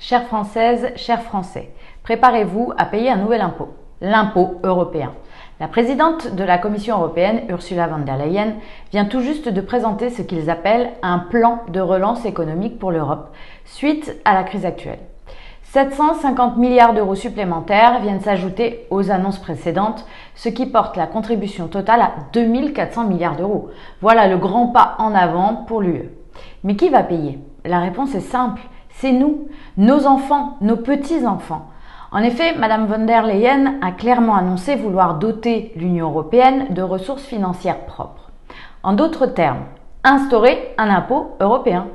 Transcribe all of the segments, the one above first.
Chères Françaises, chers Français, préparez-vous à payer un nouvel impôt, l'impôt européen. La présidente de la Commission européenne, Ursula von der Leyen, vient tout juste de présenter ce qu'ils appellent un plan de relance économique pour l'Europe, suite à la crise actuelle. 750 milliards d'euros supplémentaires viennent s'ajouter aux annonces précédentes, ce qui porte la contribution totale à 2400 milliards d'euros. Voilà le grand pas en avant pour l'UE. Mais qui va payer? La réponse est simple, c'est nous, nos enfants, nos petits-enfants. En effet, Mme von der Leyen a clairement annoncé vouloir doter l'Union européenne de ressources financières propres. En d'autres termes, instaurer un impôt européen.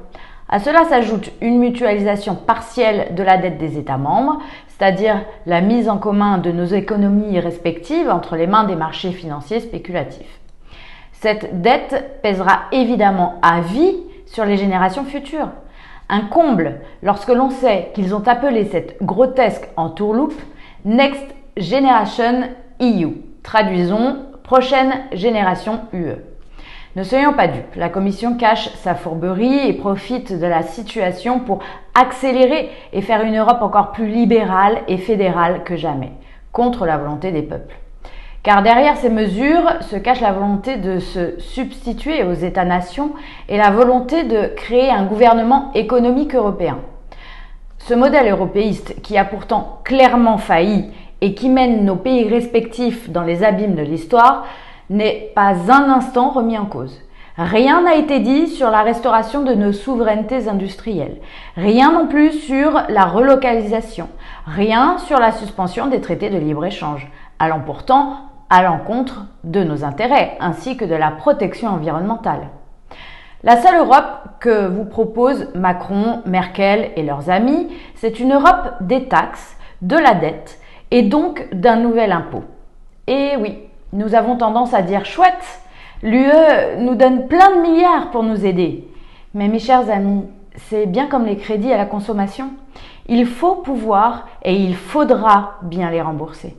À cela s'ajoute une mutualisation partielle de la dette des États membres, c'est-à-dire la mise en commun de nos économies respectives entre les mains des marchés financiers spéculatifs. Cette dette pèsera évidemment à vie sur les générations futures. Un comble lorsque l'on sait qu'ils ont appelé cette grotesque entourloupe Next Generation EU. Traduisons, prochaine génération UE. Ne soyons pas dupes, la Commission cache sa fourberie et profite de la situation pour accélérer et faire une Europe encore plus libérale et fédérale que jamais, contre la volonté des peuples. Car derrière ces mesures se cache la volonté de se substituer aux États-nations et la volonté de créer un gouvernement économique européen. Ce modèle européiste qui a pourtant clairement failli et qui mène nos pays respectifs dans les abîmes de l'histoire n'est pas un instant remis en cause. Rien n'a été dit sur la restauration de nos souverainetés industrielles, rien non plus sur la relocalisation, rien sur la suspension des traités de libre-échange, allant pourtant à l'encontre de nos intérêts ainsi que de la protection environnementale. La seule Europe que vous proposent Macron, Merkel et leurs amis, c'est une Europe des taxes, de la dette et donc d'un nouvel impôt. Et oui, nous avons tendance à dire « chouette, l'UE nous donne plein de milliards pour nous aider ». Mais mes chers amis, c'est bien comme les crédits à la consommation. Il faut pouvoir et il faudra bien les rembourser.